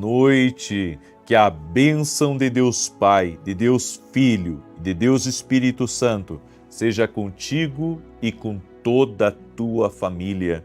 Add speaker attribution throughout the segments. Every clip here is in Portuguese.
Speaker 1: Noite, que a bênção de Deus Pai, de Deus Filho e de Deus Espírito Santo seja contigo e com toda a tua família.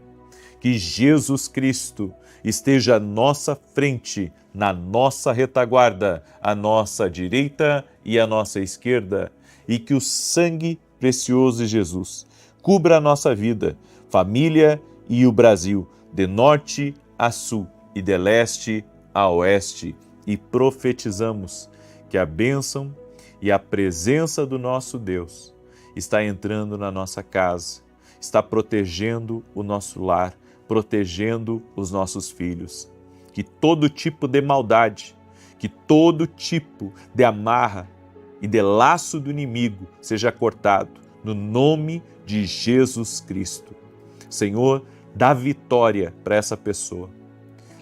Speaker 1: Que Jesus Cristo esteja à nossa frente, na nossa retaguarda, à nossa direita e à nossa esquerda, e que o sangue precioso de Jesus cubra a nossa vida, família e o Brasil, de norte a sul e de leste a oeste, e profetizamos que a bênção e a presença do nosso Deus está entrando na nossa casa, está protegendo o nosso lar, protegendo os nossos filhos. Que todo tipo de maldade, que todo tipo de amarra e de laço do inimigo seja cortado no nome de Jesus Cristo. Senhor, dá vitória para essa pessoa.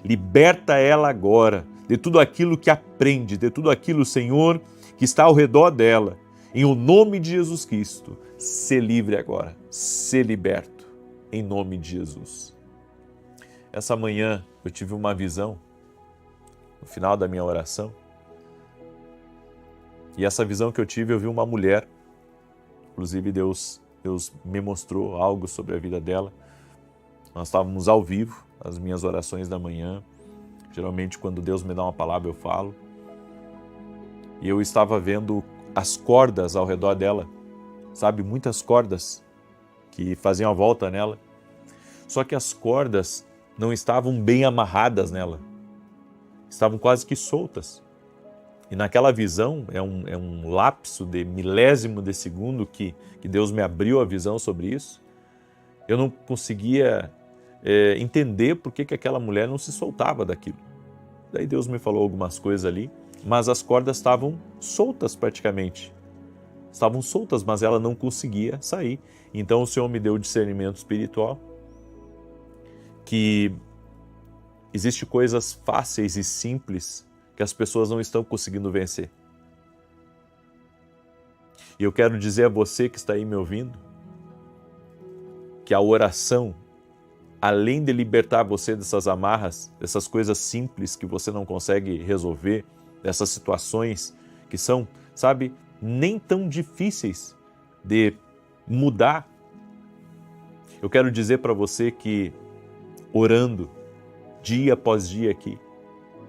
Speaker 1: Liberta ela agora de tudo aquilo que aprende, de tudo aquilo, Senhor, que está ao redor dela. Em o nome de Jesus Cristo, se livre agora, se liberto, em nome de Jesus. Essa manhã eu tive uma visão, no final da minha oração, e essa visão que eu tive, eu vi uma mulher, inclusive Deus me mostrou algo sobre a vida dela. Nós estávamos ao vivo, as minhas orações da manhã. Geralmente, quando Deus me dá uma palavra, eu falo. E eu estava vendo as cordas ao redor dela, sabe? Muitas cordas que faziam a volta nela. Só que as cordas não estavam bem amarradas nela. Estavam quase que soltas. E naquela visão, é um lapso de milésimo de segundo que Deus me abriu a visão sobre isso. Eu não conseguia entender por que aquela mulher não se soltava daquilo. Daí Deus me falou algumas coisas ali, mas as cordas estavam soltas praticamente. Estavam soltas, mas ela não conseguia sair. Então o Senhor me deu discernimento espiritual, que existem coisas fáceis e simples que as pessoas não estão conseguindo vencer. E eu quero dizer a você que está aí me ouvindo, que a oração, além de libertar você dessas amarras, dessas coisas simples que você não consegue resolver, dessas situações que são, sabe, nem tão difíceis de mudar. Eu quero dizer para você que orando dia após dia aqui,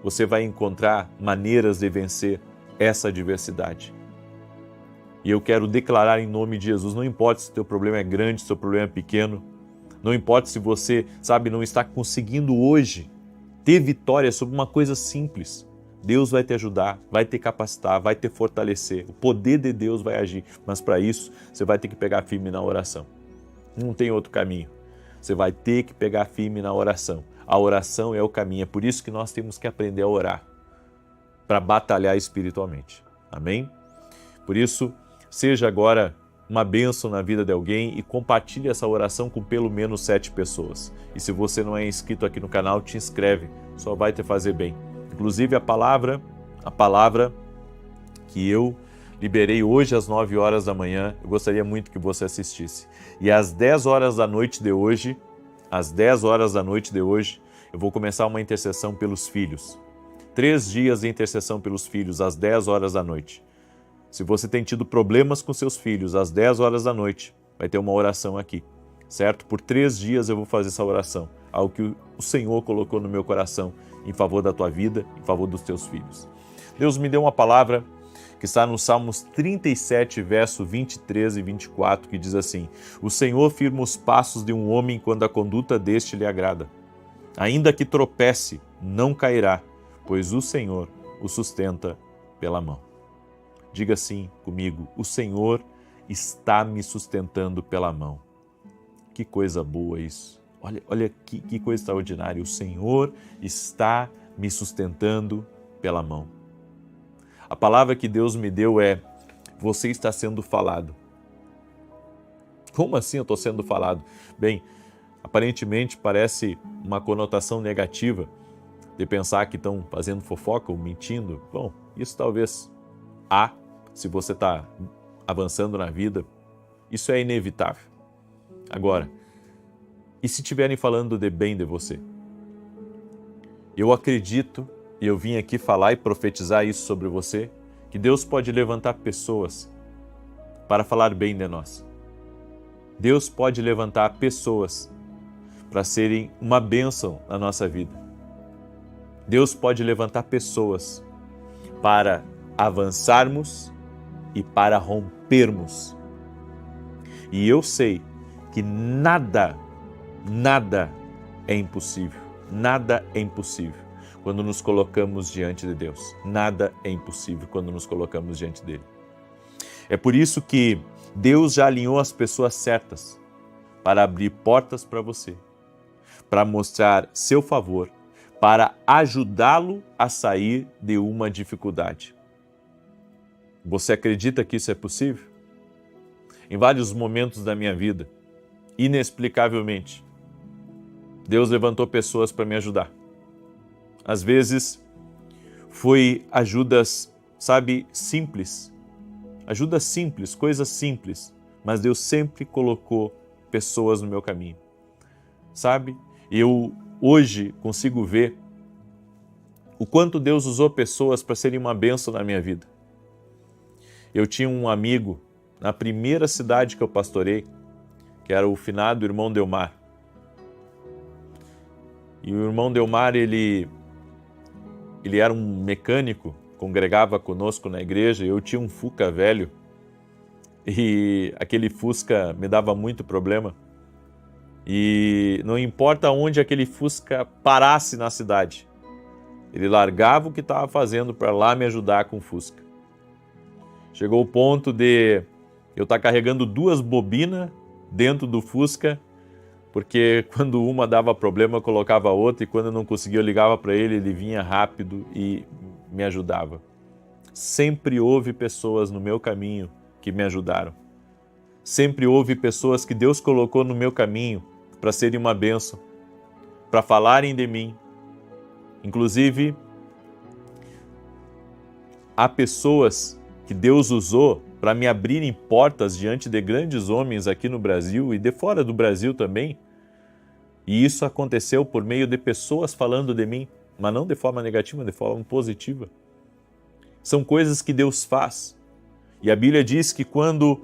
Speaker 1: você vai encontrar maneiras de vencer essa adversidade. E eu quero declarar em nome de Jesus, não importa se o teu problema é grande, se o teu problema é pequeno, não importa se você, sabe, não está conseguindo hoje ter vitória sobre uma coisa simples. Deus vai te ajudar, vai te capacitar, vai te fortalecer. O poder de Deus vai agir, mas para isso você vai ter que pegar firme na oração. Não tem outro caminho. Você vai ter que pegar firme na oração. A oração é o caminho, é por isso que nós temos que aprender a orar, para batalhar espiritualmente. Amém? Por isso, seja agora uma bênção na vida de alguém e compartilhe essa oração com pelo menos 7 pessoas. E se você não é inscrito aqui no canal, te inscreve, só vai te fazer bem. Inclusive a palavra que eu liberei hoje às 9 horas da manhã, eu gostaria muito que você assistisse. E às 10 horas da noite de hoje, eu vou começar uma intercessão pelos filhos. 3 dias de intercessão pelos filhos, às 10 horas da noite. Se você tem tido problemas com seus filhos, às 10 horas da noite, vai ter uma oração aqui, certo? Por 3 dias eu vou fazer essa oração, algo que o Senhor colocou no meu coração em favor da tua vida, em favor dos teus filhos. Deus me deu uma palavra que está no Salmos 37, verso 23 e 24, que diz assim: O Senhor firma os passos de um homem quando a conduta deste lhe agrada. Ainda que tropece, não cairá, pois o Senhor o sustenta pela mão. Diga assim comigo: o Senhor está me sustentando pela mão. Que coisa boa isso. Olha que coisa extraordinária. O Senhor está me sustentando pela mão. A palavra que Deus me deu é: você está sendo falado. Como assim eu estou sendo falado? Bem, aparentemente parece uma conotação negativa de pensar que estão fazendo fofoca ou mentindo. Bom, isso talvez se você está avançando na vida, isso é inevitável. Agora, e se estiverem falando de bem de você? Eu acredito e eu vim aqui falar e profetizar isso sobre você, que Deus pode levantar pessoas para falar bem de nós. Deus pode levantar pessoas para serem uma bênção na nossa vida. Deus pode levantar pessoas para avançarmos e para rompermos. E eu sei que nada é impossível. Nada é impossível quando nos colocamos diante de Deus. Nada é impossível quando nos colocamos diante dele. É por isso que Deus já alinhou as pessoas certas para abrir portas para você, para mostrar seu favor, para ajudá-lo a sair de uma dificuldade. Você acredita que isso é possível? Em vários momentos da minha vida, inexplicavelmente, Deus levantou pessoas para me ajudar. Às vezes, foi ajudas, simples. Ajuda simples, coisas simples, mas Deus sempre colocou pessoas no meu caminho. Eu hoje consigo ver o quanto Deus usou pessoas para serem uma bênção na minha vida. Eu tinha um amigo na primeira cidade que eu pastorei, que era o finado irmão Delmar. E o irmão Delmar, ele era um mecânico, congregava conosco na igreja, eu tinha um Fusca velho, e aquele Fusca me dava muito problema. E não importa onde aquele Fusca parasse na cidade, ele largava o que estava fazendo para lá me ajudar com o Fusca. Chegou o ponto de eu estar carregando 2 bobinas dentro do Fusca, porque quando uma dava problema eu colocava outra, e quando eu não conseguia eu ligava para ele, ele vinha rápido e me ajudava. Sempre houve pessoas no meu caminho que me ajudaram. Sempre houve pessoas que Deus colocou no meu caminho para serem uma bênção, para falarem de mim. Inclusive, há pessoas que Deus usou para me abrirem portas diante de grandes homens aqui no Brasil e de fora do Brasil também. E isso aconteceu por meio de pessoas falando de mim, mas não de forma negativa, de forma positiva. São coisas que Deus faz. E a Bíblia diz que quando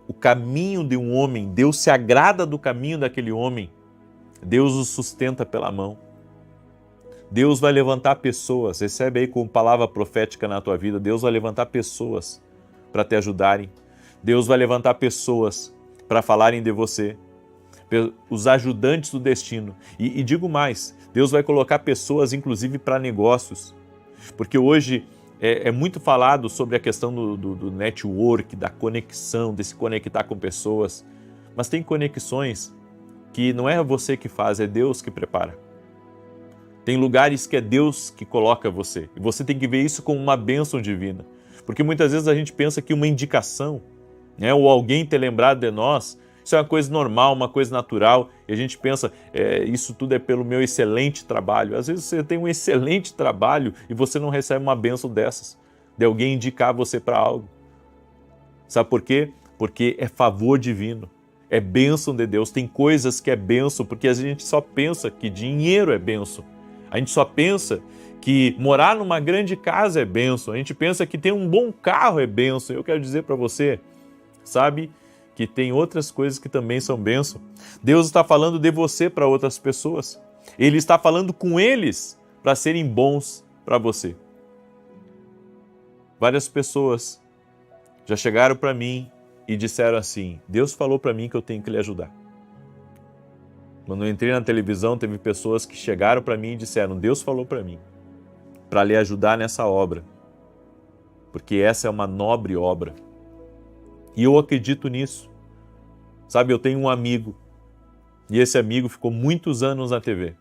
Speaker 1: o caminho de um homem, Deus se agrada do caminho daquele homem, Deus o sustenta pela mão. Deus vai levantar pessoas, recebe aí como palavra profética na tua vida, Deus vai levantar pessoas para te ajudarem. Deus vai levantar pessoas para falarem de você, os ajudantes do destino. E digo mais, Deus vai colocar pessoas inclusive para negócios, porque hoje é muito falado sobre a questão do network, da conexão, de se conectar com pessoas, mas tem conexões que não é você que faz, é Deus que prepara. Tem lugares que é Deus que coloca você, e você tem que ver isso como uma bênção divina, porque muitas vezes a gente pensa que uma indicação, ou alguém ter lembrado de nós, isso é uma coisa normal, uma coisa natural, e a gente pensa, isso tudo é pelo meu excelente trabalho. Às vezes você tem um excelente trabalho e você não recebe uma bênção dessas, de alguém indicar você para algo. Sabe por quê? Porque é favor divino, é bênção de Deus. Tem coisas que é bênção, porque a gente só pensa que dinheiro é bênção. A gente só pensa que morar numa grande casa é bênção. A gente pensa que ter um bom carro é bênção. Eu quero dizer para você, que tem outras coisas que também são bênção. Deus está falando de você para outras pessoas. Ele está falando com eles para serem bons para você. Várias pessoas já chegaram para mim e disseram assim: Deus falou para mim que eu tenho que lhe ajudar. Quando eu entrei na televisão, teve pessoas que chegaram para mim e disseram: Deus falou para mim para lhe ajudar nessa obra, porque essa é uma nobre obra. E eu acredito nisso. Eu tenho um amigo, e esse amigo ficou muitos anos na TV.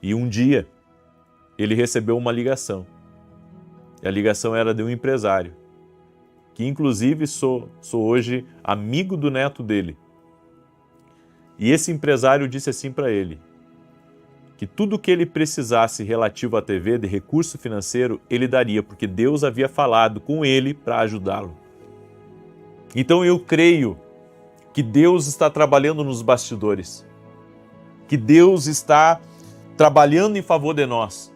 Speaker 1: E um dia, ele recebeu uma ligação. E a ligação era de um empresário, que inclusive sou hoje amigo do neto dele. E esse empresário disse assim para ele, que tudo que ele precisasse relativo à TV, de recurso financeiro, ele daria, porque Deus havia falado com ele para ajudá-lo. Então eu creio que Deus está trabalhando nos bastidores, que Deus está trabalhando em favor de nós.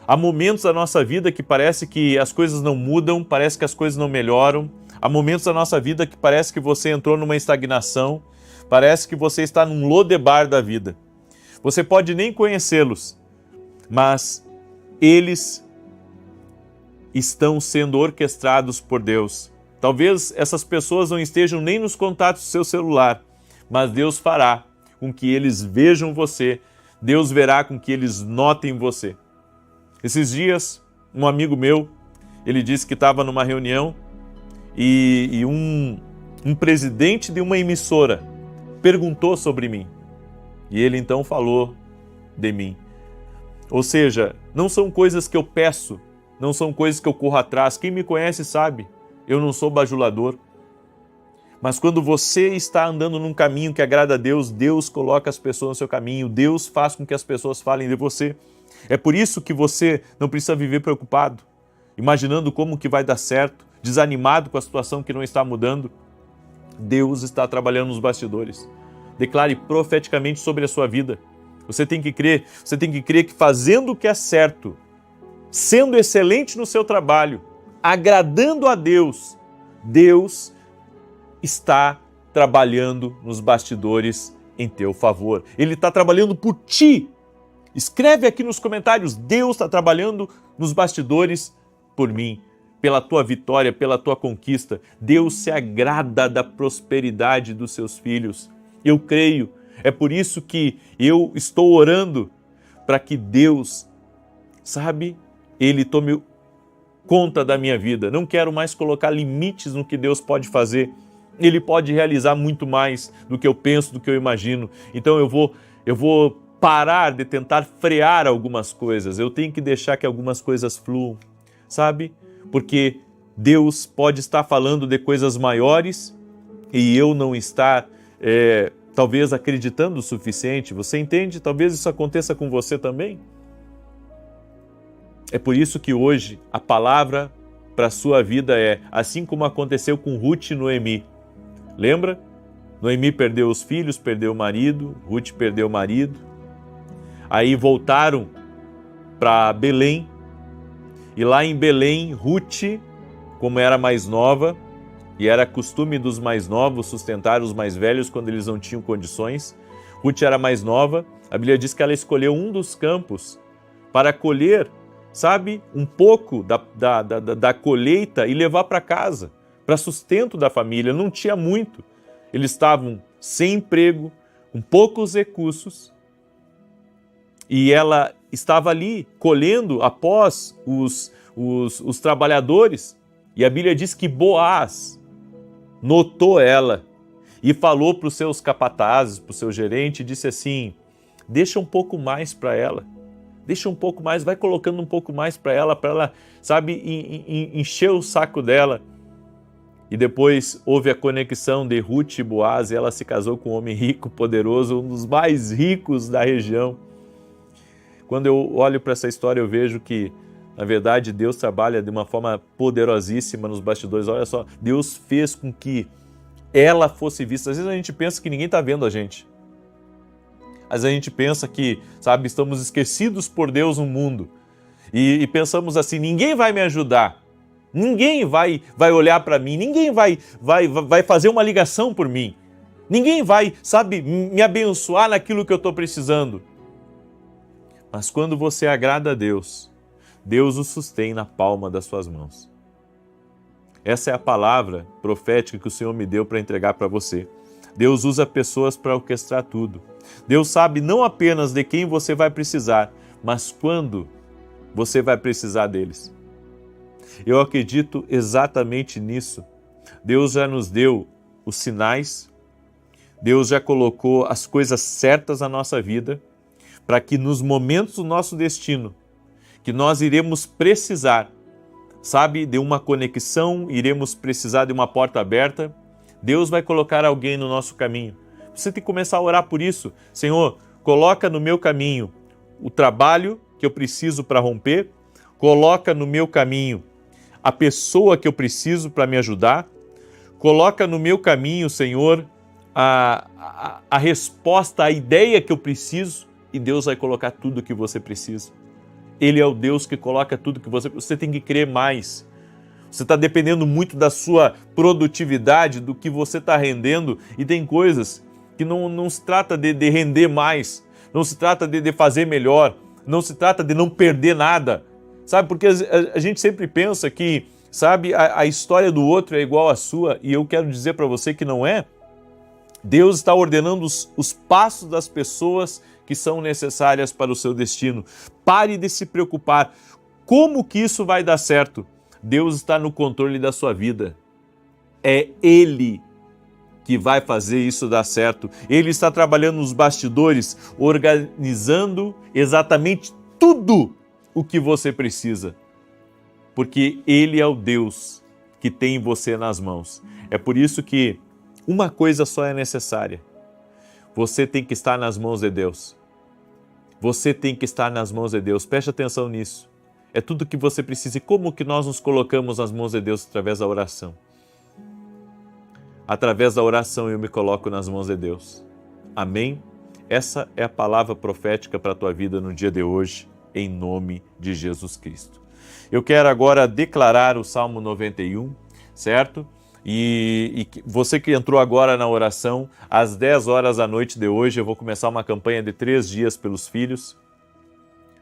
Speaker 1: Há momentos da nossa vida que parece que as coisas não mudam, parece que as coisas não melhoram. Há momentos da nossa vida que parece que você entrou numa estagnação, parece que você está num lodebar da vida. Você pode nem conhecê-los, mas eles estão sendo orquestrados por Deus. Talvez essas pessoas não estejam nem nos contatos do seu celular, mas Deus fará com que eles vejam você, Deus verá com que eles notem você. Esses dias, um amigo meu, ele disse que estava numa reunião e um presidente de uma emissora perguntou sobre mim. E ele então falou de mim. Ou seja, não são coisas que eu peço, não são coisas que eu corro atrás. Quem me conhece sabe, eu não sou bajulador. Mas quando você está andando num caminho que agrada a Deus, Deus coloca as pessoas no seu caminho, Deus faz com que as pessoas falem de você. É por isso que você não precisa viver preocupado, imaginando como que vai dar certo, desanimado com a situação que não está mudando. Deus está trabalhando nos bastidores. Declare profeticamente sobre a sua vida. Você tem que crer que fazendo o que é certo, sendo excelente no seu trabalho, agradando a Deus, Deus está trabalhando nos bastidores em teu favor. Ele está trabalhando por ti. Escreve aqui nos comentários, Deus está trabalhando nos bastidores por mim, pela tua vitória, pela tua conquista. Deus se agrada da prosperidade dos seus filhos. Eu creio, é por isso que eu estou orando para que Deus, Ele tome conta da minha vida. Não quero mais colocar limites no que Deus pode fazer. Ele pode realizar muito mais do que eu penso, do que eu imagino. Então eu vou parar de tentar frear algumas coisas. Eu tenho que deixar que algumas coisas fluam, Porque Deus pode estar falando de coisas maiores e eu não estar, talvez, acreditando o suficiente. Você entende? Talvez isso aconteça com você também. É por isso que hoje a palavra para a sua vida é assim como aconteceu com Ruth e Noemi. Lembra? Noemi perdeu os filhos, perdeu o marido, Ruth perdeu o marido. Aí voltaram para Belém. E lá em Belém, Ruth, como era mais nova, e era costume dos mais novos sustentar os mais velhos quando eles não tinham condições, Ruth era mais nova, a Bíblia diz que ela escolheu um dos campos para colher, um pouco da colheita e levar para casa, para sustento da família. Não tinha muito. Eles estavam sem emprego, com poucos recursos, e ela estava ali colhendo após os trabalhadores. E a Bíblia diz que Boaz notou ela e falou para os seus capatazes, para o seu gerente, e disse assim: deixa um pouco mais para ela. Deixa um pouco mais, vai colocando um pouco mais para ela, encher o saco dela. E depois houve a conexão de Ruth e Boaz, e ela se casou com um homem rico, poderoso, um dos mais ricos da região. Quando eu olho para essa história, eu vejo que, na verdade, Deus trabalha de uma forma poderosíssima nos bastidores. Olha só, Deus fez com que ela fosse vista. Às vezes a gente pensa que ninguém está vendo a gente. Às vezes a gente pensa que, estamos esquecidos por Deus no mundo. E pensamos assim, ninguém vai me ajudar. Ninguém vai olhar para mim. Ninguém vai fazer uma ligação por mim. Ninguém vai, me abençoar naquilo que eu estou precisando. Mas quando você agrada a Deus, Deus o sustém na palma das suas mãos. Essa é a palavra profética que o Senhor me deu para entregar para você. Deus usa pessoas para orquestrar tudo. Deus sabe não apenas de quem você vai precisar, mas quando você vai precisar deles. Eu acredito exatamente nisso. Deus já nos deu os sinais, Deus já colocou as coisas certas na nossa vida, para que nos momentos do nosso destino, que nós iremos precisar, de uma conexão, iremos precisar de uma porta aberta, Deus vai colocar alguém no nosso caminho. Você tem que começar a orar por isso. Senhor, coloca no meu caminho o trabalho que eu preciso para romper, coloca no meu caminho a pessoa que eu preciso para me ajudar, coloca no meu caminho, Senhor, a resposta, a ideia que eu preciso e Deus vai colocar tudo o que você precisa. Ele é o Deus que coloca tudo que você tem que crer mais. Você está dependendo muito da sua produtividade, do que você está rendendo, e tem coisas que não se trata de render mais, não se trata de fazer melhor, não se trata de não perder nada, sabe? Porque a gente sempre pensa que, sabe, a história do outro é igual à sua, e eu quero dizer para você que não é. Deus está ordenando os passos das pessoas que são necessárias para o seu destino. Pare de se preocupar. Como que isso vai dar certo? Deus está no controle da sua vida. É Ele que vai fazer isso dar certo. Ele está trabalhando nos bastidores, organizando exatamente tudo o que você precisa. Porque Ele é o Deus que tem você nas mãos. É por isso que uma coisa só é necessária. Você tem que estar nas mãos de Deus. Você tem que estar nas mãos de Deus. Preste atenção nisso. É tudo que você precisa. E como que nós nos colocamos nas mãos de Deus? Através da oração. Através da oração eu me coloco nas mãos de Deus. Amém? Essa é a palavra profética para a tua vida no dia de hoje, em nome de Jesus Cristo. Eu quero agora declarar o Salmo 91, certo? E você que entrou agora na oração, às 10 horas da noite de hoje, eu vou começar uma campanha de 3 dias pelos filhos.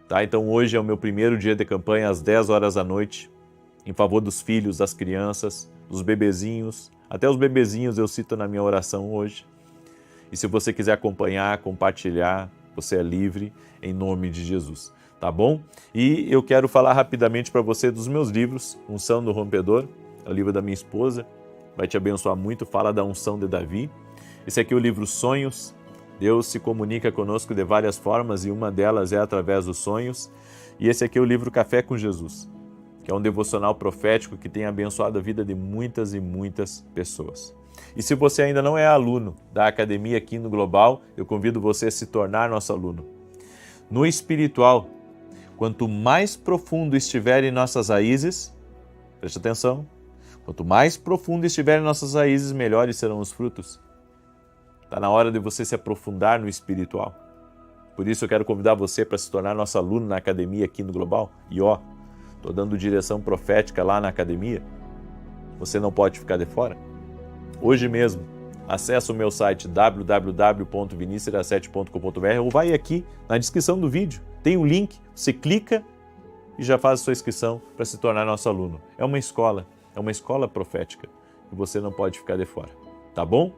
Speaker 1: Tá? Então hoje é o meu primeiro dia de campanha, às 10 horas da noite, em favor dos filhos, das crianças, dos bebezinhos. Até os bebezinhos eu cito na minha oração hoje. E se você quiser acompanhar, compartilhar, você é livre, em nome de Jesus. Tá bom? E eu quero falar rapidamente para você dos meus livros, Unção do Rompedor, é o livro da minha esposa, vai te abençoar muito, fala da unção de Davi. Esse aqui é o livro Sonhos. Deus se comunica conosco de várias formas e uma delas é através dos sonhos. E esse aqui é o livro Café com Jesus, que é um devocional profético que tem abençoado a vida de muitas e muitas pessoas. E se você ainda não é aluno da Academia Quino Global, eu convido você a se tornar nosso aluno. No espiritual, quanto mais profundo estiverem nossas raízes, preste atenção, quanto mais profundo estiverem nossas raízes, melhores serão os frutos. Está na hora de você se aprofundar no espiritual. Por isso eu quero convidar você para se tornar nosso aluno na Academia Quino Global. E estou dando direção profética lá na academia. Você não pode ficar de fora. Hoje mesmo, acesse o meu site www.vinicius7.com.br ou vai aqui na descrição do vídeo. Tem um link, você clica e já faz a sua inscrição para se tornar nosso aluno. É uma escola profética e você não pode ficar de fora, tá bom?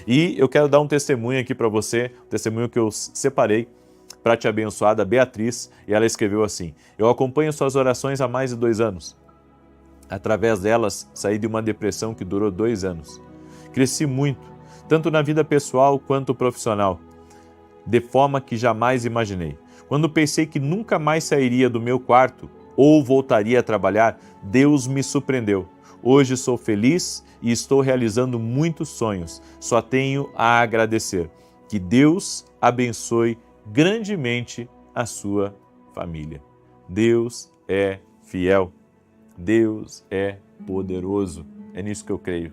Speaker 1: E eu quero dar um testemunho aqui para você, um testemunho que eu separei para te abençoar, da Beatriz, e ela escreveu assim: eu acompanho suas orações há mais de 2 anos. Através delas, saí de uma depressão que durou 2 anos. Cresci muito, tanto na vida pessoal quanto profissional, de forma que jamais imaginei. Quando pensei que nunca mais sairia do meu quarto ou voltaria a trabalhar, Deus me surpreendeu. Hoje sou feliz e estou realizando muitos sonhos. Só tenho a agradecer. Que Deus abençoe grandemente a sua família. Deus é fiel. Deus é poderoso. É nisso que eu creio.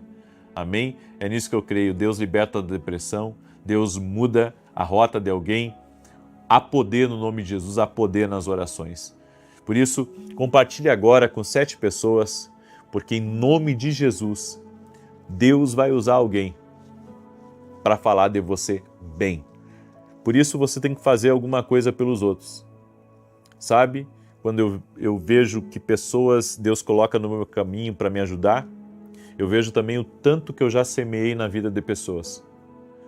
Speaker 1: Amém? É nisso que eu creio. Deus liberta da depressão. Deus muda a rota de alguém. Há poder no nome de Jesus, há poder nas orações. Por isso, compartilhe agora com 7 pessoas, porque em nome de Jesus, Deus vai usar alguém para falar de você bem. Por isso você tem que fazer alguma coisa pelos outros. Sabe? Quando eu vejo que pessoas Deus coloca no meu caminho para me ajudar, eu vejo também o tanto que eu já semeei na vida de pessoas.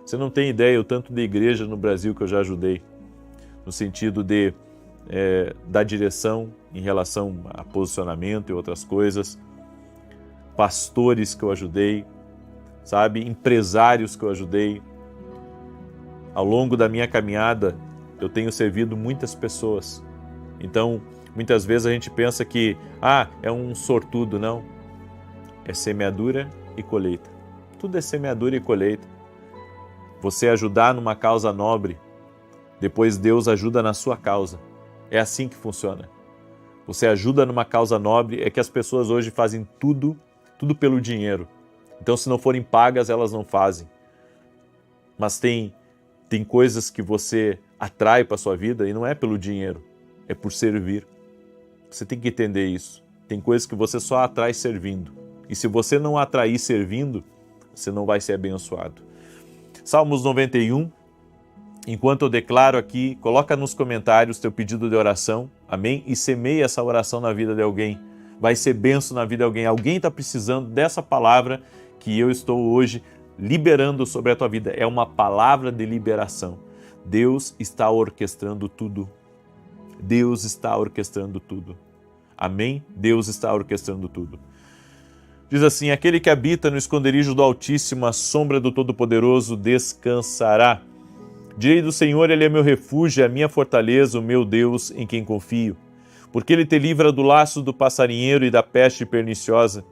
Speaker 1: Você não tem ideia o tanto de igreja no Brasil que eu já ajudei, no sentido de dar direção em relação a posicionamento e outras coisas, pastores que eu ajudei, sabe, empresários que eu ajudei. Ao longo da minha caminhada, eu tenho servido muitas pessoas. Então, muitas vezes a gente pensa que, é um sortudo. Não. É semeadura e colheita. Tudo é semeadura e colheita. Você ajudar numa causa nobre, depois Deus ajuda na sua causa. É assim que funciona. Você ajuda numa causa nobre, é que as pessoas hoje fazem tudo pelo dinheiro. Então, se não forem pagas, elas não fazem. Mas tem coisas que você atrai para a sua vida e não é pelo dinheiro, é por servir. Você tem que entender isso. Tem coisas que você só atrai servindo. E se você não atrair servindo, você não vai ser abençoado. Salmos 91, enquanto eu declaro aqui, coloca nos comentários teu pedido de oração, amém? E semeia essa oração na vida de alguém. Vai ser bênção na vida de alguém. Alguém está precisando dessa palavra que eu estou hoje liberando sobre a tua vida. É uma palavra de liberação. Deus está orquestrando tudo. Deus está orquestrando tudo. Amém? Deus está orquestrando tudo. Diz assim, aquele que habita no esconderijo do Altíssimo, a sombra do Todo-Poderoso descansará. Direi do Senhor, Ele é meu refúgio, é a minha fortaleza, o meu Deus em quem confio. Porque Ele te livra do laço do passarinheiro e da peste perniciosa.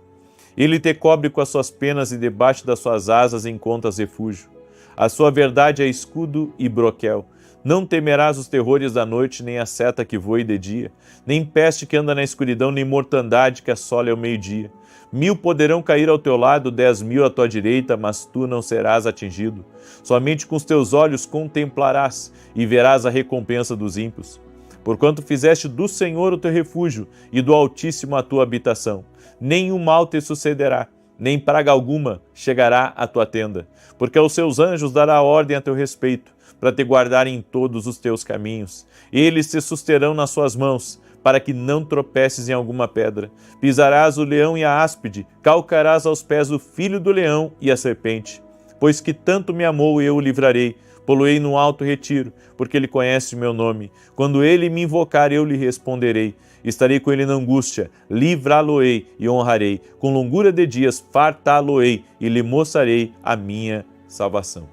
Speaker 1: Ele te cobre com as suas penas e debaixo das suas asas encontras refúgio. A sua verdade é escudo e broquel. Não temerás os terrores da noite, nem a seta que voe de dia, nem peste que anda na escuridão, nem mortandade que assole ao meio-dia. 1000 poderão cair ao teu lado, 10.000 à tua direita, mas tu não serás atingido. Somente com os teus olhos contemplarás e verás a recompensa dos ímpios. Porquanto fizeste do Senhor o teu refúgio e do Altíssimo a tua habitação. Nenhum mal te sucederá, nem praga alguma chegará à tua tenda. Porque aos seus anjos dará ordem a teu respeito, para te guardarem em todos os teus caminhos. Eles te susterão nas suas mãos, para que não tropeces em alguma pedra. Pisarás o leão e a áspide, calcarás aos pés o filho do leão e a serpente. Pois que tanto me amou, eu o livrarei, poloei no alto retiro, porque ele conhece o meu nome. Quando ele me invocar, eu lhe responderei. Estarei com ele na angústia, livrá-lo-ei e honrarei. Com longura de dias fartá-lo-ei e lhe mostrarei a minha salvação.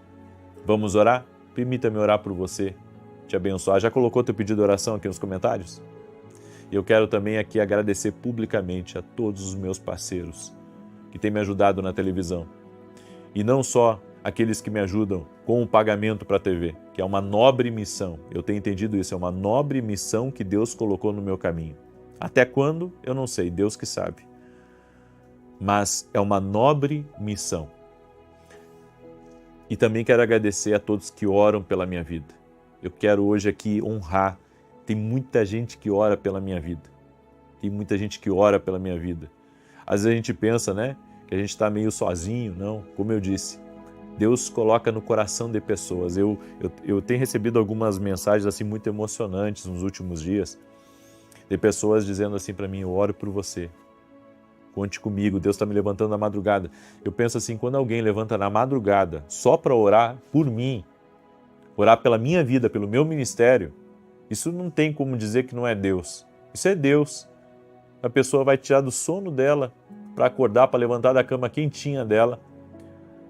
Speaker 1: Vamos orar? Permita-me orar por você, te abençoar. Já colocou teu pedido de oração aqui nos comentários? E eu quero também aqui agradecer publicamente a todos os meus parceiros que têm me ajudado na televisão. E não só aqueles que me ajudam com o pagamento para a TV, que é uma nobre missão. Eu tenho entendido isso, é uma nobre missão que Deus colocou no meu caminho. Até quando? Eu não sei, Deus que sabe. Mas é uma nobre missão. E também quero agradecer a todos que oram pela minha vida. Eu quero hoje aqui honrar. Tem muita gente que ora pela minha vida. Tem muita gente que ora pela minha vida. Às vezes a gente pensa, né, que a gente está meio sozinho. Não, como eu disse, Deus coloca no coração de pessoas. Eu tenho recebido algumas mensagens assim muito emocionantes nos últimos dias, de pessoas dizendo assim para mim, eu oro por você. Conte comigo, Deus está me levantando na madrugada. Eu penso assim, quando alguém levanta na madrugada só para orar por mim, orar pela minha vida, pelo meu ministério, isso não tem como dizer que não é Deus. Isso é Deus. A pessoa vai tirar do sono dela para acordar, para levantar da cama quentinha dela,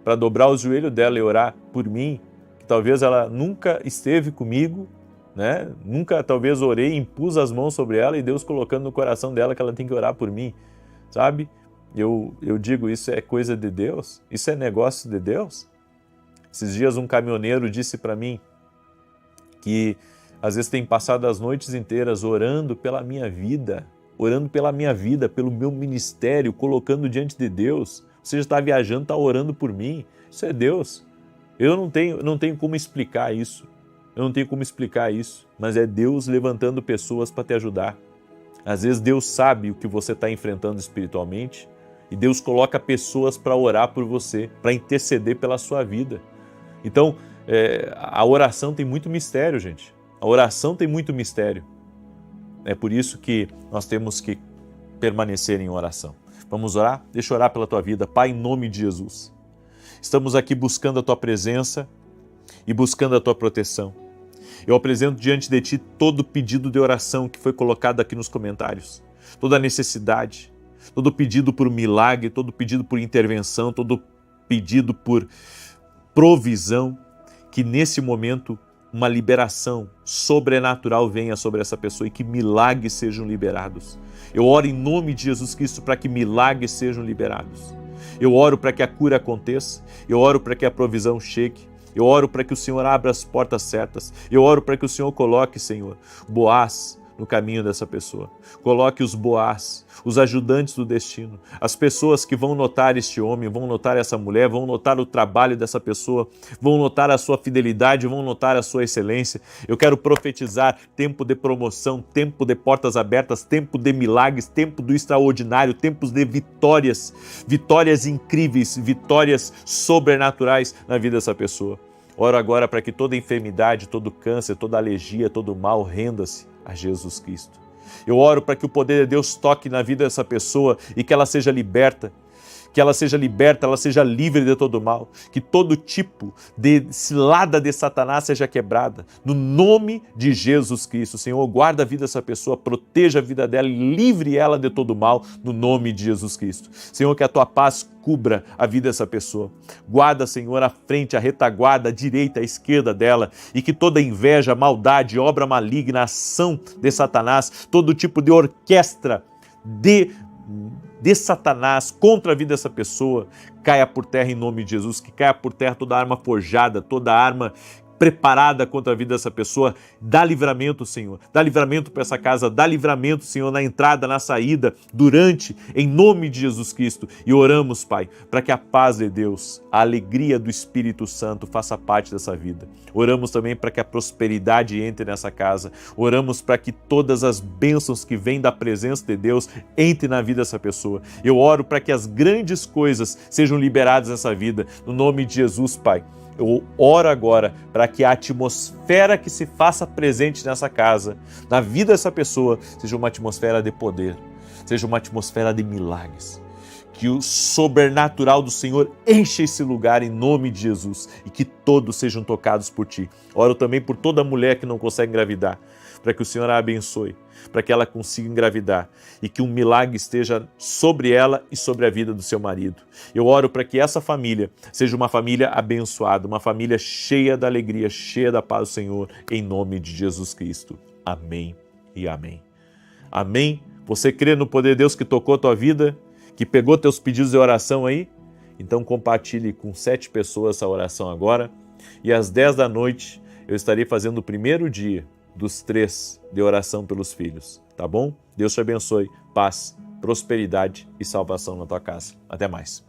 Speaker 1: para dobrar o joelho dela e orar por mim, que talvez ela nunca esteve comigo, né? Nunca talvez orei, impus as mãos sobre ela e Deus colocando no coração dela que ela tem que orar por mim. Sabe? Eu digo, isso é coisa de Deus? Isso é negócio de Deus? Esses dias um caminhoneiro disse para mim que às vezes tem passado as noites inteiras orando pela minha vida, pelo meu ministério, colocando diante de Deus. Você está viajando, está orando por mim. Isso é Deus. Eu não tenho como explicar isso. Mas é Deus levantando pessoas para te ajudar. Às vezes Deus sabe o que você está enfrentando espiritualmente e Deus coloca pessoas para orar por você, para interceder pela sua vida. Então, a oração tem muito mistério, gente. A oração tem muito mistério. É por isso que nós temos que permanecer em oração. Vamos orar? Deixa eu orar pela tua vida. Pai, em nome de Jesus. Estamos aqui buscando a tua presença e buscando a tua proteção. Eu apresento diante de Ti todo pedido de oração que foi colocado aqui nos comentários, toda necessidade, todo pedido por milagre, todo pedido por intervenção, todo pedido por provisão, que nesse momento uma liberação sobrenatural venha sobre essa pessoa e que milagres sejam liberados. Eu oro em nome de Jesus Cristo para que milagres sejam liberados. Eu oro para que a cura aconteça, eu oro para que a provisão chegue. Eu oro para que o Senhor abra as portas certas. Eu oro para que o Senhor coloque, Senhor, Boaz no caminho dessa pessoa. Coloque os Boaz, os ajudantes do destino, as pessoas que vão notar este homem, vão notar essa mulher, vão notar o trabalho dessa pessoa, vão notar a sua fidelidade, vão notar a sua excelência. Eu quero profetizar tempo de promoção, tempo de portas abertas, tempo de milagres, tempo do extraordinário, tempos de vitórias, vitórias incríveis, vitórias sobrenaturais na vida dessa pessoa. Oro agora para que toda enfermidade, todo câncer, toda alergia, todo mal renda-se a Jesus Cristo. Eu oro para que o poder de Deus toque na vida dessa pessoa e que ela seja liberta, ela seja livre de todo mal, que todo tipo de cilada de Satanás seja quebrada, no nome de Jesus Cristo. Senhor, guarda a vida dessa pessoa, proteja a vida dela e livre ela de todo mal, no nome de Jesus Cristo. Senhor, que a tua paz cubra a vida dessa pessoa. Guarda, Senhor, a frente, a retaguarda, a direita, a esquerda dela, e que toda inveja, maldade, obra maligna, ação de Satanás, todo tipo de orquestra de Satanás contra a vida dessa pessoa, caia por terra em nome de Jesus, que caia por terra toda arma forjada, toda arma preparada contra a vida dessa pessoa. Dá livramento, Senhor, dá livramento para essa casa, dá livramento, Senhor, na entrada, na saída, durante, em nome de Jesus Cristo. E oramos, Pai, para que a paz de Deus, a alegria do Espírito Santo faça parte dessa vida. Oramos também para que a prosperidade entre nessa casa. Oramos para que todas as bênçãos que vêm da presença de Deus entrem na vida dessa pessoa. Eu oro para que as grandes coisas sejam liberadas nessa vida, no nome de Jesus, Pai. Eu oro agora para que a atmosfera que se faça presente nessa casa, na vida dessa pessoa, seja uma atmosfera de poder, seja uma atmosfera de milagres. Que o sobrenatural do Senhor encha esse lugar em nome de Jesus e que todos sejam tocados por Ti. Oro também por toda mulher que não consegue engravidar, para que o Senhor a abençoe, para que ela consiga engravidar e que um milagre esteja sobre ela e sobre a vida do seu marido. Eu oro para que essa família seja uma família abençoada, uma família cheia da alegria, cheia da paz do Senhor, em nome de Jesus Cristo. Amém e amém. Amém? Você crê no poder de Deus que tocou a tua vida, que pegou teus pedidos de oração aí? Então compartilhe com 7 pessoas essa oração agora e às 10 da noite eu estarei fazendo o primeiro dia dos 3 de oração pelos filhos, tá bom? Deus te abençoe, paz, prosperidade e salvação na tua casa. Até mais.